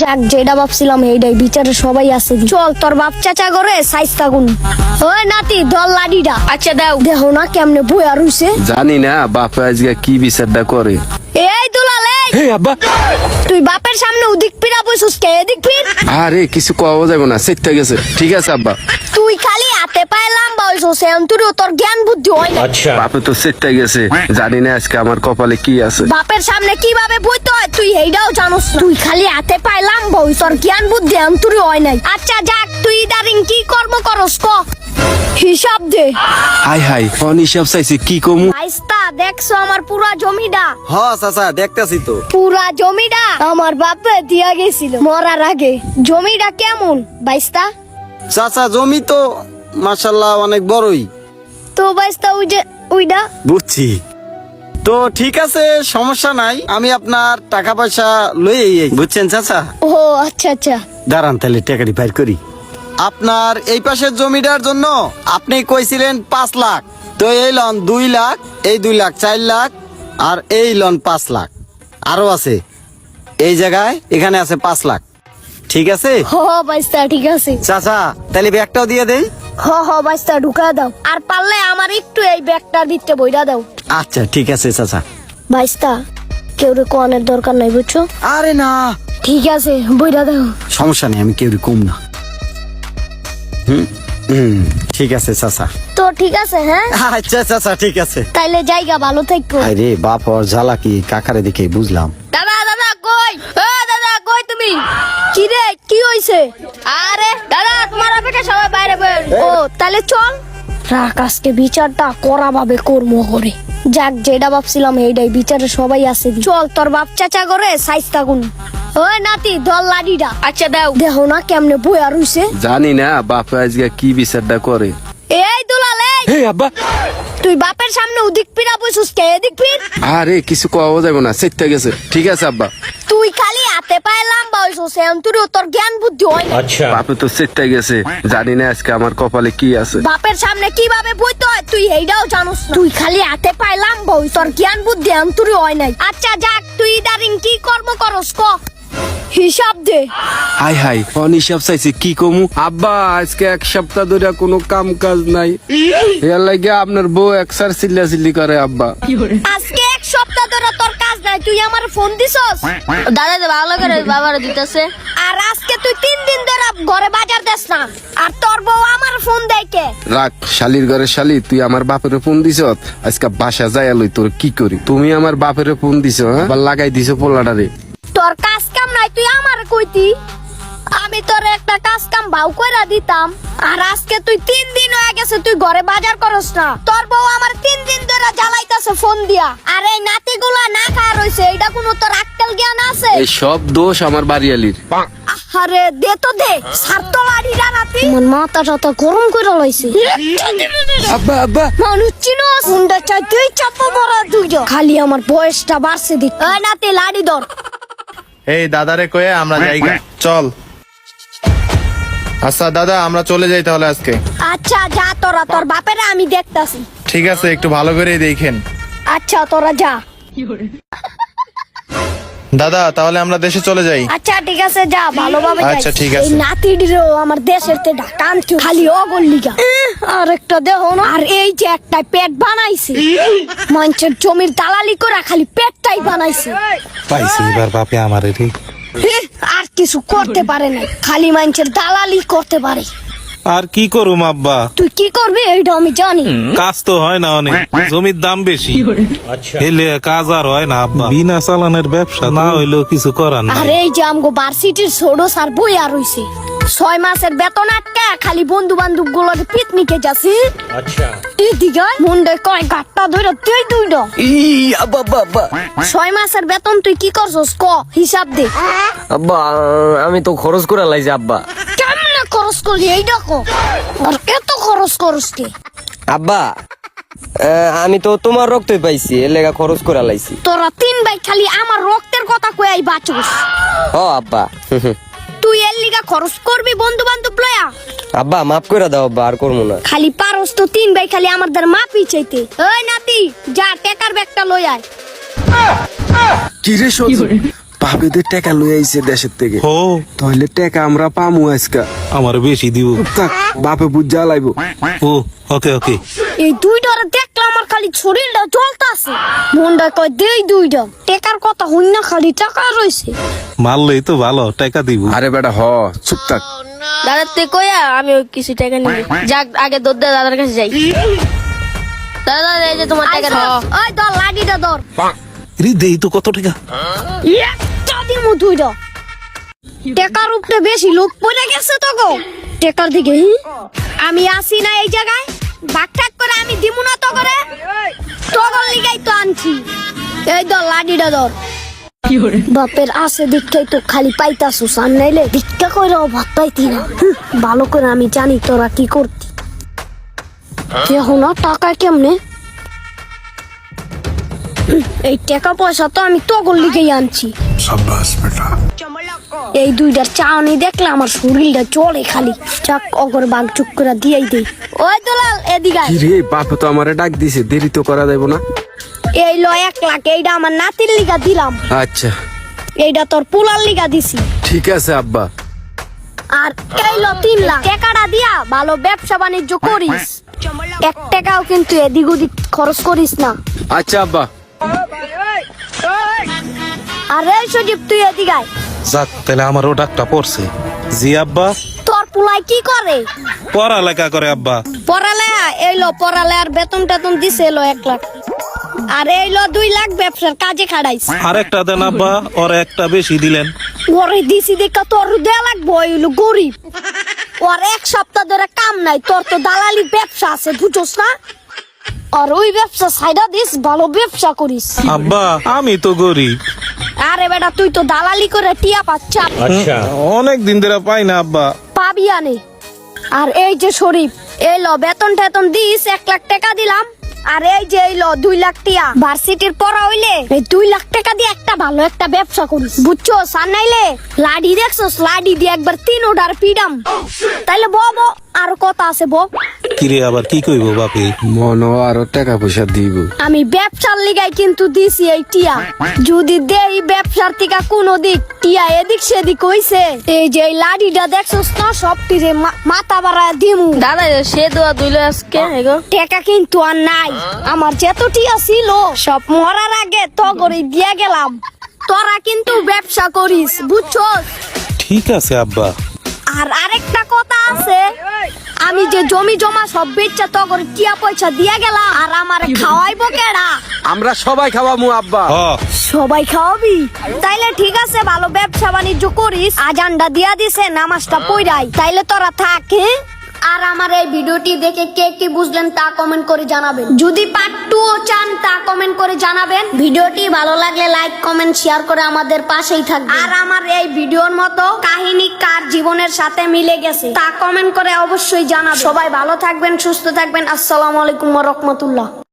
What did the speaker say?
যাক যেটা ভাবছিলাম এইটাই বিচারে সবাই আছে। চল তোর বাপ চাচা করে সাইজ থাকুন। ওই নাতি দল লাডিটা। আচ্ছা দাও। দেখো না কেমনে বইয়া রইছে। জানি না বাপে আজকে কি বিচারটা করে। এই দুলালে হে আব্বা, তুই বাপের সামনে উদিক পিরা বইছস কে এদিক পির। আরে কিছু কওয়া যাবে না, সেটা গেছে। ঠিক আছে আব্বা। তুই খালি হাতে পায়ে লাম্বা হইছস এখন তোর জ্ঞান বুদ্ধি হয় না। বাপে তো সেটা গেছে, জানি না আজকে আমার কপালে কি আছে। বাপের সামনে কিভাবে বইতে হয় তুই এইটাও জানোস। তুই খালি হাতে পায়ে লাম্বা হইছ, তোর জ্ঞান বুদ্ধি এখন তোর হয় নাই। আচ্ছা যাক তুই দারিং কি কর্ম করস ক হিসাব দে। হাই হাই অনিসাব চাইছে কি কমু। ভাইস্তা দেখছো আমার পুরা জমিটা। হ চাচা দেখতেছি তো। পুরা জমিটা আমার বাপে দিয়া গেছিল মরার আগে। জমিটা কেমন ভাইস্তা? চাচা জমি তো মাশাআল্লাহ অনেক বড়ই। তো ভাইস্তা ওইটা বুঝছি তো, ঠিক আছে সমস্যা নাই, আমি আপনার টাকা পয়সা লই বুঝছেন চাচা। ও আচ্ছা আচ্ছা। দাঁড়ান তাহলে টাকাটি বাইর করি। আপনার এই পাশের জমিটার জন্য আপনি কইছিলেন 5 লাখ, তো এই লন 2 লাখ, এই 2 লাখ 4 লাখ, আর এই লন 5 লাখ, আরো আছে এই জায়গায়, এখানে আছে 5 লাখ। ঠিক আছে হ ভাইস্তা ঠিক আছে। চাচা তাহলে ব্যাগটাও দিয়ে দেই। হ ভাইস্তা ঢুকা দাও, আর পারলে আমার একটু এই ব্যাগটা দিতে বইরা দাও। আচ্ছা ঠিক আছে চাচা। ভাইস্তা কেউ রে কোয়ানের দরকার নাই বুঝছো। আরে না ঠিক আছে বইরা দাও। সমস্যা নেই, আমি কেউ কম না। হুম হুম ঠিক আছে চাচা। তো ঠিক আছে হ্যাঁ। আচ্ছা চাচা ঠিক আছে। তাইলে জায়গা ভালো থাকো। আরে বাপ ওর জ্বালা কি কাকারে দেখে বুঝলাম। দাদা দাদা কই? ও দাদা কই তুমি? কি রে কি হইছে? আরে দাদা তোমার অপেক্ষা সবাই বাইরে বের। ও তাহলে চল রাখ, আজকে বিচারটা করা ভাবে কর্ম করে। যাক যেটা ভাবছিলাম এইটাই বিচারে সবাই আছে। চল তোর বাপ চাচা করে সাইজ থাকুন। ওই নাতি দল লাডিটা। আচ্ছা দাও। দেখো না কেমনে বইয়া রইছে। জানি না বাপে আজকে কি বিচারটা করে। এই দুলালে হে আব্বা, তুই বাপের সামনে উদিক পিরা বইছস কে এদিক পির। আরে কিছু কওয়া যাবে না, সেটা গেছে। ঠিক আছে আব্বা। তুই খালি হাতে পায়ে লাম্বা হইছস এখন তোর জ্ঞান বুদ্ধি হয় না। বাপে তো সেটা গেছে, জানি না আজকে আমার কপালে কি আছে। বাপের সামনে কিভাবে বইতে হয় তুই এইটাও জানোস না। তুই খালি হাতে পায়ে লাম্বা হইছ, তোর জ্ঞান বুদ্ধি এখন তোর হয় নাই। আচ্ছা যাক তুই দারিং কি কর্ম করস ক হিসাব দে। হাই হাই অনিসাব চাইছে কি কমু। আব্বা আজকে 1 সপ্তাহ ধরে কোনো কাম কাজ নাই, এর লাগে আপনার বউ একসার চিল্লাচিল্লি করে। আব্বা আজকে 1 সপ্তাহ ধরে তোর কাজ নাই, তুই আমার ফোন দিছস। দাদা তো ভালো করে বাবারে দিতেছে। আর আজকে তুই 3 দিন ধরে ঘরে বাজার দেস না, আর তোর বউ আমার ফোন দেয় কে? রাখ শালির ঘরে শালি, তুই আমার বাপের ফোন দিছ, আজকে বাসা যায় লই তোর কি করি। তুমি আমার বাপের ফোন দিছ, হ্যাঁ আবার লাগাই দিছ পোলাটারে। তোর কাজ কাম নাই তুই আমার কইতি, আমি তোর একটা কাজ কাম ভাও কইরা দিতাম। আর আজকে তুই 3 দিন হয়ে গেছে তুই ঘরে বাজার করস না, তোর বউ আমার 3 দিন ধরে জ্বালাইতাছে ফোন দিয়া। আর এই নাতিগুলা না খাওয়া রইছে, এইটা কোনো তোর আক্কেল জ্ঞান আছে? এই সব দোষ আমার বাড়িয়ালির। আরে দে তো দে, সারতো লাড়িরা নাতি। মন মাথাটা তো গরম কইরা লইছে। আব্বা আব্বা মানুষ চিনোস মুন্ডা চাইতেই চাপা মারা দুইটা, খালি আমার বয়সটা বাড়ছে দিক। এই নাতি লাড়ি ধর। এই দাদারে কয়ে আমরা যাইগা, চল। আচ্ছা দাদা আমরা চলে যাই তাহলে আজকে। আচ্ছা যা তোরা, তোর বাপেরা আমি দেখতাছি। ঠিক আছে একটু ভালো করে দেখেন। আচ্ছা তোরা যা। দাদা তাহলে আমরা দেশে চলে যাই। আচ্ছা ঠিক আছে যা, ভালোভাবে যাই। আচ্ছা, ঠিক আছে। এই নাতিটিরও আমার দেশের তে ঢাকা আনতে খালি অগল্লিগা। আর একটা দেখো না, আর এই যে একটা পেট বানাইছে মানুষের জমির দালালি করে, খালি পেটটাই বানাইছে। পাইছি এবার বাপে আমারে রে। আর কিছু করতে পারে না, খালি মানুষের দালালি করতে পারে। আর কি করুম আব্বা, তুই কি করবি এইটা আমি জানি। কাজ তো হয় না, অনেক জমির দাম বেশি, এলে কাজ আর হয় না আব্বা। বিনা চালানের ব্যবসা না হইলেও কিছু করার আর নাই। এই যে আমগো ভার্সিটির ছোট স্যার বই আর রইছে 6 মাসের বেতন আটকা, খালি বন্ধু বান্ধব গুলোর পিকনিকে যাচ্ছি। আচ্ছা এদিকে মুন্ডে কয় গাট্টা ধরে তুই দুইটা। 6 মাসের বেতন তুই কি করছস ক হিসাব দে। আব্বা আমি তো খরচ করে লাইছি আব্বা। কেমনে খরচ করলি এইটা ক, আর এত খরচ করস কে? আব্বা আমি তো তোমার রক্তই পাইছি, এর লেগা খরচ করে লাইছি। তোরা 3 ভাই খালি আমার রক্তের কথা কই বাঁচোস। ও আব্বা তুই এর লিগা খরচ করবি বন্ধু বান্ধব লয়া? আব্বা মাফ করে দাও আব্বা, আর করবো না। খালি পারস তো 3 ভাই খালি আমাদের মাপি চাইতে। ওই নাতি যা টেকার ব্যাগটা লই আয়। কি রে সজু, বাপেদের টাকা লই আইছে দেশের থেকে ও তাহলে টাকা আমরা পামু আজকা আমার বেশি দিব থাক, বাপে বুঝ জ্বালাইবো। ও ওকে ওকে এই দুইটারে দেখলে আমার খালি শরীরটা জ্বলতাছে, মনটা কয় দেই দুইটা টেকার কথা হই না, খালি টাকা রইছে। মারলেই তো ভালো, টাকা দিব। আরে বেটা হ চুপ থাক। দাদার তে কইয়া আমি ওই কিছু টাকা নিব, যাক আগে দদ্দা দাদার কাছে যাই। দাদা এই যে তোমার টাকা দাও। ওই ধর লাঠিটা ধর। রে দেই তো কত টাকা? একটা দিমু দুইটা। টাকার উপরে বেশি লোক পড়ে গেছে তো গো টাকার দিকে। আমি আসি না এই জায়গায়, ভাগঠাক করে আমি দিমু না তো করে, তোর লিগাই তো আনছি। এই ধর লাঠিটা ধর। বাপের আছে দীক্ষাই তো খালি পাইতাছু, সান নাইলে ভিক্ষা কইরাও ভাত পাইতি না। ভালো করে আমি জানি তোরা কি করতি। এখন টাকা কেমনে? এই টাকা পয়সা তো আমি তোর লিগেই আনছি। এই দুইটার চাউনি দেখলে আমার শরীরটা চলে খালি। চাক অগর বাঘ চুপ করে দিয়েই দেই। ওই দুলাল এদিকে আয়। কি রে বাপে তো আমারে ডাক দিছে, দেরি তো করা যাইব না। এই ল 1 লাখ, এইটা আমার নাতির লিগা দিলাম, আচ্ছা এইটা তোর পুলার লিগা দিছি। ঠিক আছে আব্বা। আর এই ল 3 লাখ, টাকাটা দিয়া ভালো ব্যবসা বাণিজ্য করিস, 1 টাকাও কিন্তু এদিক ওদিক খরচ করিস না। আচ্ছা আব্বা। আর এই সজীব তুই এদিকে আয়। যাক তাহলে আমারও ডাকটা পড়ছে। জি আব্বা। তোর পুলাই কি করে? পড়ালেখা করে আব্বা। পড়ালেখা? এই লো পড়ালেখার বেতন টেতন দিছে, এলো 1 লাখ। আর এই লো 2 লাখ ব্যবসার কাজে খাড়াইছ। আরেকটা দেন আব্বা, ওর একটা বেশি দিলেন। ওরে দিছি দেখা তোর দেয়া লাগবো, হইলো গরিব। ওর 1 সপ্তাহ ধরে কাম নাই, তোর তো দালালি ব্যবসা আছে বুঝছস না? আর ওই ব্যবসা সাইডা দিস, ভালো ব্যবসা করিস। আব্বা আমি তো গরিব। আরে বেটা তুই তো দালালি করে টিয়া পাচ্ছা, অনেক দিন ধরে পাই না আব্বা। পাবি আনে। আর এই যে শরীফ, এই ল বেতন টেতন দিস, 1 লাখ টাকা দিলাম। আর এই যে এই ল 2 লাখ টাকা, ভার্সিটির পড়া হইলে এই 2 লাখ টাকা দিয়ে একটা ভালো একটা ব্যবসা করিস বুঝছো? সার নাইলে লাডি দেখছস, লাডি দিয়ে একবার 3 ওটার পিডাম। তাইলে বব আর কথা আছে বব। কিরে আবার কি কইবো বাপে? মনো আরো টাকা পয়সা দিব। আমি ব্যবসার লিগাই কিন্তু দিছি এই টিয়া, যদি দেই ব্যবসার থেকে কোনো দিক টিয়া এদিক সেদিক হইছে, এই যে এই লাডিটা দেখছস না, সব টিরে মাথা বাড়া দিমু। দাদা সে দোয়া দুইলো আজকে টাকা কিন্তু আর নাই, আমার যত টিয়া ছিল সব মরার আগে তো করে দিয়া গেলাম। তোরা কিন্তু ব্যবসা করিস বুঝছস? ঠিক আছে আব্বা। আর আরেকটা কথা আছে, আমি যে জমি জমা সব বেচা তো করে টিয়া পয়সা দিয়া গেলাম, আর আমারে খাওয়াইবো কেডা? আমরা সবাই খাওয়ামু আব্বা। হ সবাই খাওয়াবি? তাইলে ঠিক আছে, ভালো ব্যবসা বাণিজ্য করিস। আজানটা দিয়া দিছে, নামাজটা পড়াই। তাইলে তোরা থাক। হ্যাঁ? আর আমার এই ভিডিওটি দেখে কে কি বুঝলেন তা কমেন্ট করে জানাবেন। যদি পার্ট 2 চান তা কমেন্ট করে জানাবেন। ভিডিওটি ভালো লাগলে লাইক কমেন্ট শেয়ার করে আমাদের পাশেই থাকবেন। আর আমার এই ভিডিওর মতো কাহিনী কার জীবনের সাথে মিলে গেছে তা কমেন্ট করে অবশ্যই জানাবেন। সবাই ভালো থাকবেন, সুস্থ থাকবেন। আসসালামু আলাইকুম ওয়া রাহমাতুল্লাহ।